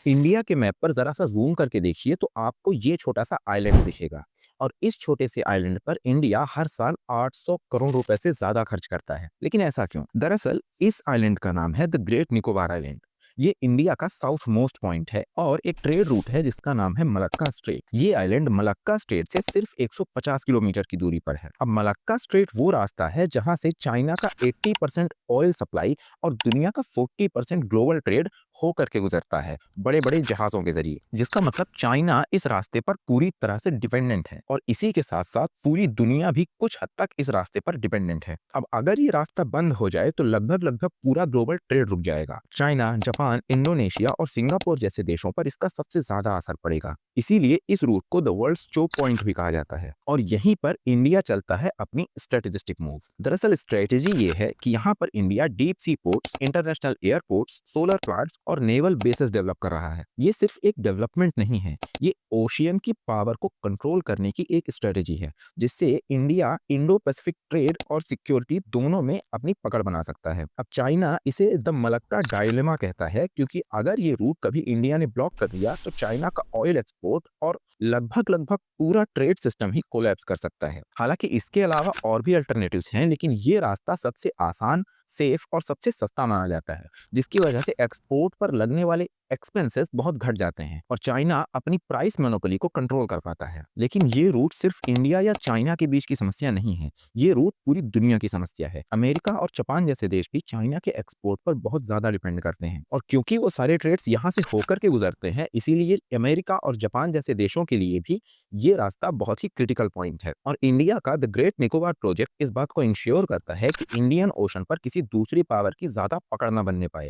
India के map पर जरा सा जूम करके देखिए तो आपको ये छोटा सा आइलैंड दिखेगा। और इस छोटे से आइलैंड पर इंडिया हर साल 800 करोड़ रुपए से ज्यादा खर्च करता है। लेकिन ऐसा क्यों? दरअसल इस आइलैंड का नाम है द ग्रेट निकोबार आइलैंड। ये इंडिया का साउथ मोस्ट पॉइंट है और एक ट्रेड रूट है जिसका नाम है मलक्का स्ट्रेट। ये आइलैंड मलक्का स्ट्रेट से सिर्फ 150 किलोमीटर की दूरी पर है। अब मलक्का स्ट्रेट वो रास्ता है जहां से चाइना का 80% ऑयल सप्लाई और दुनिया का 40% ग्लोबल ट्रेड होकर के गुजरता है, बड़े बड़े जहाजों के जरिए। जिसका मतलब चाइना इस रास्ते पर पूरी तरह से डिपेंडेंट है और इसी के साथ साथ पूरी दुनिया भी कुछ हद तक इस रास्ते पर डिपेंडेंट है। अब अगर ये रास्ता बंद हो जाए तो लगभग लगभग पूरा ग्लोबल ट्रेड रुक जाएगा। चाइना, जापान, इंडोनेशिया और सिंगापुर जैसे देशों पर इसका सबसे ज्यादा असर पड़ेगा। इसीलिए इस रूट को द वर्ल्ड्स चोक पॉइंट भी कहा जाता है और यहीं पर इंडिया चलता है अपनी स्ट्रेटेजिस्टिक मूव। दरअसल स्ट्रेटेजी ये है कि यहाँ पर India deep sea ports, international airports, solar plants और नेवल बेसेस डेवलप कर रहा है। ये सिर्फ एक डेवलपमेंट नहीं है, ये ओशियन की पावर को कंट्रोल करने की एक स्ट्रेटेजी है जिससे इंडिया इंडो पैसिफिक ट्रेड और सिक्योरिटी दोनों में अपनी पकड़ बना सकता है। अब चाइना इसे द मलक्का डायलेमा कहता है क्योंकि अगर ये रूट कभी इंडिया ने ब्लॉक कर दिया तो चाइना का ऑयल एक्सपोर्ट और लगभग लगभग पूरा ट्रेड सिस्टम ही कोलैप्स कर सकता है। हालांकि इसके अलावा और भी अल्टरनेटिव्स हैं, लेकिन ये रास्ता सबसे आसान, सेफ और सबसे सस्ता माना जाता है, जिसकी वजह से एक्सपोर्ट पर लगने वाले एक्सपेंसेस बहुत घट जाते हैं और चाइना अपनी प्राइस मोनोपोली को कंट्रोल कर पाता है। लेकिन ये रूट सिर्फ इंडिया या चाइना के बीच की समस्या नहीं है, ये रूट पूरी दुनिया की समस्या है। अमेरिका और जापान जैसे देश भी चाइना के एक्सपोर्ट पर बहुत ज्यादा डिपेंड करते हैं और क्योंकि वो सारे ट्रेड्स यहाँ से होकर के गुजरते हैं, इसीलिए अमेरिका और जापान जैसे देशों के लिए भी ये रास्ता बहुत ही क्रिटिकल पॉइंट है। और इंडिया का द ग्रेट निकोबार प्रोजेक्ट इस बात को इंश्योर करता है कि इंडियन ओशन पर किसी दूसरी पावर की ज्यादा पकड़ न बनने पाए।